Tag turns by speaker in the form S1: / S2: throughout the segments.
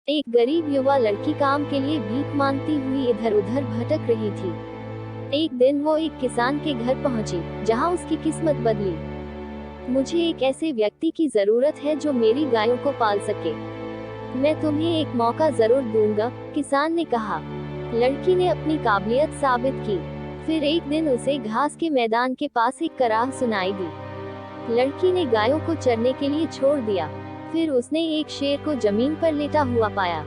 S1: एक गरीब युवा लड़की काम के लिए भीख मांगती हुई इधर उधर भटक रही थी। एक दिन वो एक किसान के घर पहुंची, जहां उसकी किस्मत बदली। मुझे एक ऐसे व्यक्ति की जरूरत है जो मेरी गायों को पाल सके। मैं तुम्हें एक मौका जरूर दूंगा, किसान ने कहा। लड़की ने अपनी काबिलियत साबित की। फिर एक दिन उसे घास के मैदान के पास एक कराह सुनाई दी। लड़की ने गायों को चरने के लिए छोड़ दिया। फिर उसने एक शेर को जमीन पर लेटा हुआ पाया।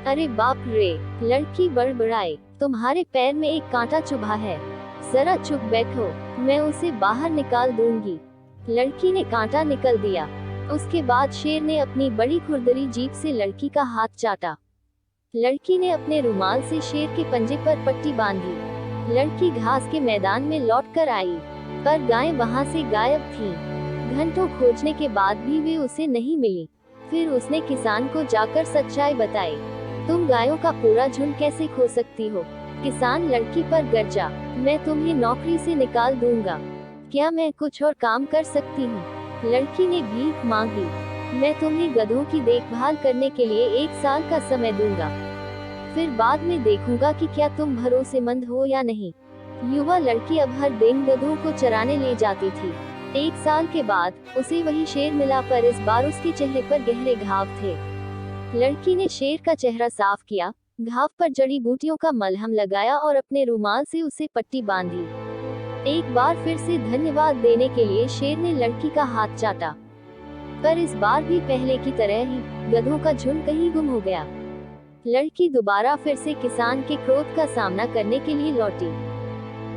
S1: अरे बाप रे, लड़की बड़बड़ाई, तुम्हारे पैर में एक कांटा चुभा है। जरा चुप बैठो, मैं उसे बाहर निकाल दूंगी। लड़की ने कांटा निकल दिया। उसके बाद शेर ने अपनी बड़ी खुरदरी जीभ से लड़की का हाथ चाटा। लड़की ने अपने रुमाल से शेर के पंजे पर पट्टी बांधी। लड़की घास के मैदान में लौट कर आई, पर गायें वहां से गायब थीं। घंटों खोजने के बाद भी वे उसे नहीं मिली। फिर उसने किसान को जाकर सच्चाई बताई। तुम गायों का पूरा झुंड कैसे खो सकती हो? किसान लड़की पर गरजा। मैं तुम्हें नौकरी से निकाल दूंगा। क्या मैं कुछ और काम कर सकती हूँ? लड़की ने भीख मांगी। मैं तुम्हें गधों की देखभाल करने के लिए 1 साल का समय दूंगा। फिर बाद में देखूंगा कि क्या तुम भरोसेमंद हो या नहीं। युवा लड़की अब हर दिन गधों को चराने ले जाती थी। 1 साल के बाद उसे वही शेर मिला, पर इस बार उसके चेहरे पर गहरे घाव थे। लड़की ने शेर का चेहरा साफ किया, घाव पर जड़ी बूटियों का मलहम लगाया और अपने रुमाल से उसे पट्टी बांधी। एक बार फिर से धन्यवाद देने के लिए शेर ने लड़की का हाथ चाटा, पर इस बार भी पहले की तरह ही गधों का झुंड कहीं गुम हो गया। लड़की दोबारा फिर से किसान के क्रोध का सामना करने के लिए लौटी।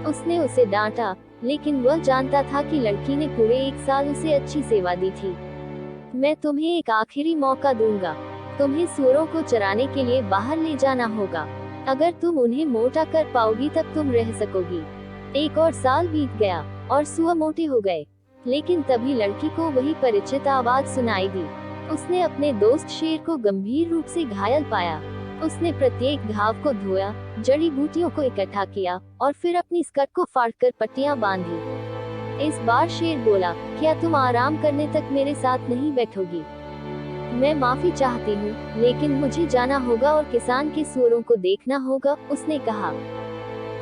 S1: उसने उसे डांटा, लेकिन वह जानता था कि लड़की ने पूरे 1 साल उसे अच्छी सेवा दी थी। मैं तुम्हें एक आखिरी मौका दूंगा। तुम्हें सूअरों को चराने के लिए बाहर ले जाना होगा। अगर तुम उन्हें मोटा कर पाओगी तब तुम रह सकोगी। 1 और साल बीत गया और सूअर मोटे हो गए, लेकिन तभी लड़की को वही परिचित आवाज सुनाई दी। उसने अपने दोस्त शेर को गंभीर रूप से घायल पाया। उसने प्रत्येक घाव को धोया, जड़ी बूटियों को इकट्ठा किया और फिर अपनी स्कर्ट को फाड़कर पट्टियां बांधी। इस बार शेर बोला, क्या तुम आराम करने तक मेरे साथ नहीं बैठोगी? मैं माफी चाहती हूँ, लेकिन मुझे जाना होगा और किसान के सूअरों को देखना होगा, उसने कहा।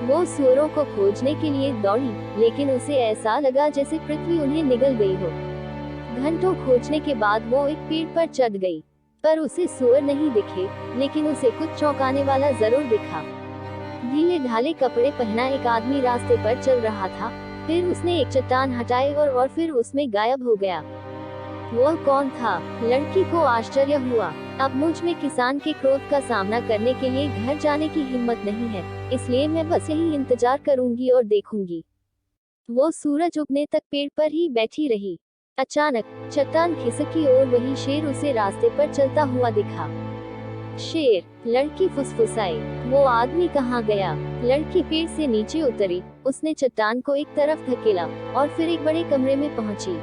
S1: वो सूअरों को खोजने के लिए दौड़ी, लेकिन उसे ऐसा लगा जैसे पृथ्वी उन्हें निगल गई हो। घंटों खोजने के बाद वो एक पेड़ पर चढ़ गई, पर उसे सूअर नहीं दिखे, लेकिन उसे कुछ चौंकाने वाला जरूर दिखा। ढीले ढाले कपड़े पहना एक आदमी रास्ते पर चल रहा था। फिर उसने एक चट्टान हटाई और फिर उसमें गायब हो गया। वह कौन था? लड़की को आश्चर्य हुआ। अब मुझ में किसान के क्रोध का सामना करने के लिए घर जाने की हिम्मत नहीं है, इसलिए मैं बस यही इंतजार करूंगी और देखूंगी। वो सूरज उगने तक पेड़ पर ही बैठी रही। अचानक चट्टान खिसकी और वही शेर उसे रास्ते पर चलता हुआ दिखा। शेर, लड़की फुसफुसाई, वो आदमी कहाँ गया? लड़की पेड़ से नीचे उतरी। उसने चट्टान को एक तरफ धकेला और फिर एक बड़े कमरे में पहुंची।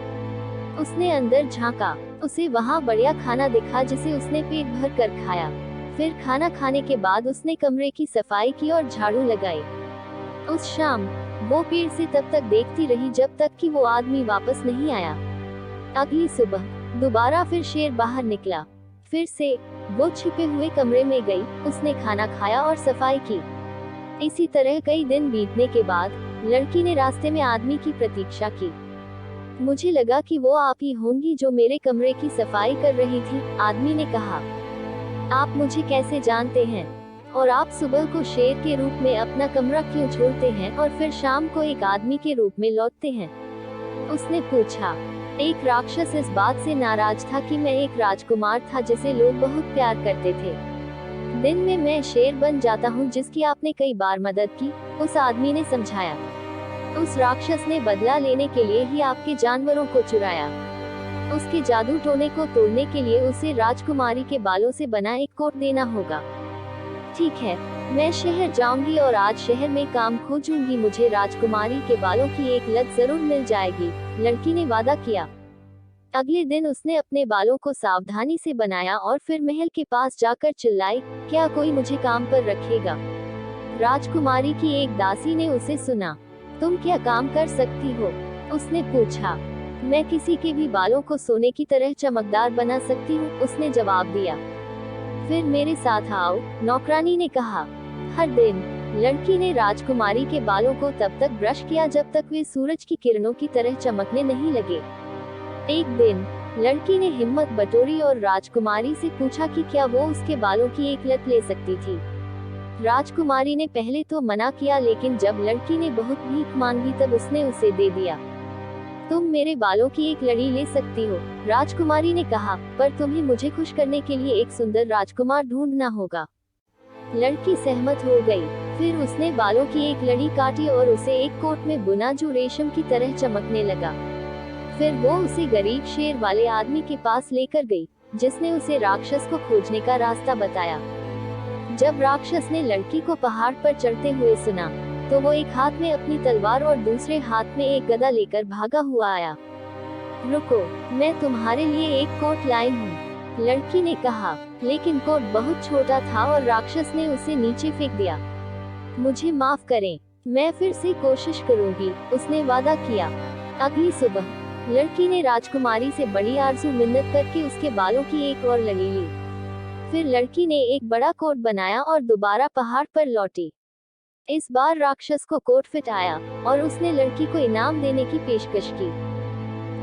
S1: उसने अंदर झांका। उसे वहां बढ़िया खाना दिखा जिसे उसने पेट भर कर खाया। फिर खाना खाने के बाद उसने कमरे की सफाई की और झाड़ू लगाई। उस शाम वो पेड़ से तब तक देखती रही जब तक कि वो आदमी वापस नहीं आया। अगली सुबह दोबारा फिर शेर बाहर निकला। फिर से वो छिपे हुए कमरे में गई। उसने खाना खाया और सफाई की। इसी तरह कई दिन बीतने के बाद लड़की ने रास्ते में आदमी की प्रतीक्षा की। मुझे लगा कि वो आप ही होंगी जो मेरे कमरे की सफाई कर रही थी, आदमी ने कहा। आप मुझे कैसे जानते हैं? और आप सुबह को शेर के रूप में अपना कमरा क्यों छोड़ते हैं और फिर शाम को एक आदमी के रूप में लौटते हैं? उसने पूछा। एक राक्षस इस बात से नाराज था कि मैं एक राजकुमार था जिसे लोग बहुत प्यार करते थे। दिन में मैं शेर बन जाता हूँ जिसकी आपने कई बार मदद की, उस आदमी ने समझाया। उस राक्षस ने बदला लेने के लिए ही आपके जानवरों को चुराया। उसके जादू टोने को तोड़ने के लिए उसे राजकुमारी के बालों से बना एक कोट देना होगा। ठीक है, मैं शहर जाऊंगी और आज शहर में काम खोजूंगी। मुझे राजकुमारी के बालों की एक लत जरूर मिल जाएगी, लड़की ने वादा किया। अगले दिन उसने अपने बालों को सावधानी से बनाया और फिर महल के पास जाकर चिल्लाई, क्या कोई मुझे काम पर रखेगा? राजकुमारी की एक दासी ने उसे सुना। तुम क्या काम कर सकती हो? उसने पूछा। मैं किसी के भी बालों को सोने की तरह चमकदार बना सकती हूँ, उसने जवाब दिया। फिर मेरे साथ आओ, नौकरानी ने कहा। हर दिन लड़की ने राजकुमारी के बालों को तब तक ब्रश किया जब तक वे सूरज की किरणों की तरह चमकने नहीं लगे। एक दिन लड़की ने हिम्मत बटोरी और राजकुमारी से पूछा कि क्या वो उसके बालों की एक लट ले सकती थी। राजकुमारी ने पहले तो मना किया, लेकिन जब लड़की ने बहुत भीख मांगी तब उसने उसे दे दिया। तुम मेरे बालों की एक लड़ी ले सकती हो, राजकुमारी ने कहा, पर तुम्हें मुझे खुश करने के लिए एक सुंदर राजकुमार ढूंढना होगा। लड़की सहमत हो गई। फिर उसने बालों की एक लड़ी काटी और उसे एक कोट में बुना जो रेशम की तरह चमकने लगा। फिर वो उसे गरीब शेर वाले आदमी के पास लेकर गई, जिसने उसे राक्षस को खोजने का रास्ता बताया। जब राक्षस ने लड़की को पहाड़ पर चढ़ते हुए सुना, तो वो एक हाथ में अपनी तलवार और दूसरे हाथ में एक गदा लेकर भागा हुआ आया। रुको, मैं तुम्हारे लिए एक कोट लाई हूँ, लड़की ने कहा, लेकिन कोट बहुत छोटा था और राक्षस ने उसे नीचे फेंक दिया। मुझे माफ करें, मैं फिर से कोशिश करूंगी, उसने वादा किया। अगली सुबह लड़की ने राजकुमारी से बड़ी आरज़ू मिन्नत करके उसके बालों की एक और लड़ी ली। फिर लड़की ने एक बड़ा कोट बनाया और दोबारा पहाड़ पर लौटी। इस बार राक्षस को कोट फिट आया और उसने लड़की को इनाम देने की पेशकश की।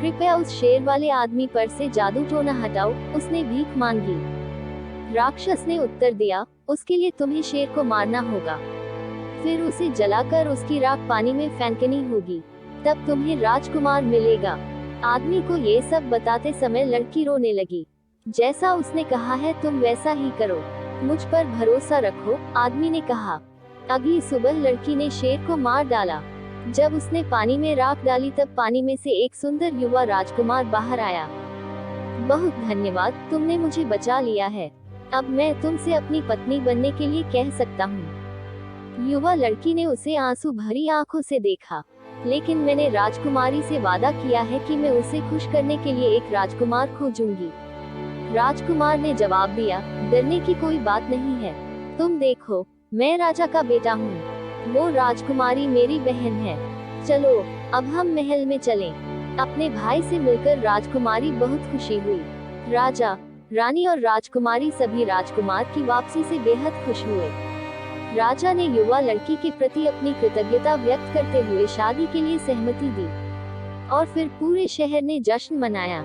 S1: कृपया उस शेर वाले आदमी पर से जादू टोना हटाओ, उसने भीख मांगी। राक्षस ने उत्तर दिया, उसके लिए तुम्हें शेर को मारना होगा, फिर उसे जलाकर उसकी राख पानी में फेंकनी होगी, तब तुम्हें राजकुमार मिलेगा। आदमी को ये सब बताते समय लड़की रोने लगी। जैसा उसने कहा है तुम वैसा ही करो, मुझ पर भरोसा रखो, आदमी ने कहा। अगली सुबह लड़की ने शेर को मार डाला। जब उसने पानी में राख डाली तब पानी में से एक सुंदर युवा राजकुमार बाहर आया। बहुत धन्यवाद, तुमने मुझे बचा लिया है। अब मैं तुमसे अपनी पत्नी बनने के लिए कह सकता हूँ। युवा लड़की ने उसे आंसू भरी आंखों से देखा। लेकिन मैंने राजकुमारी से वादा किया है कि मैं उसे खुश करने के लिए एक राजकुमार खोजूंगी। राजकुमार ने जवाब दिया, डरने की कोई बात नहीं है। तुम देखो, मैं राजा का बेटा हूँ। वो राजकुमारी मेरी बहन है। चलो, अब हम महल में चलें। अपने भाई से मिलकर राजकुमारी बहुत खुशी हुई। राजा, रानी और राजकुमारी सभी राजकुमार की वापसी से बेहद खुश हुए। राजा ने युवा लड़की के प्रति अपनी कृतज्ञता व्यक्त करते हुए शादी के लिए सहमति दी और फिर पूरे शहर ने जश्न मनाया।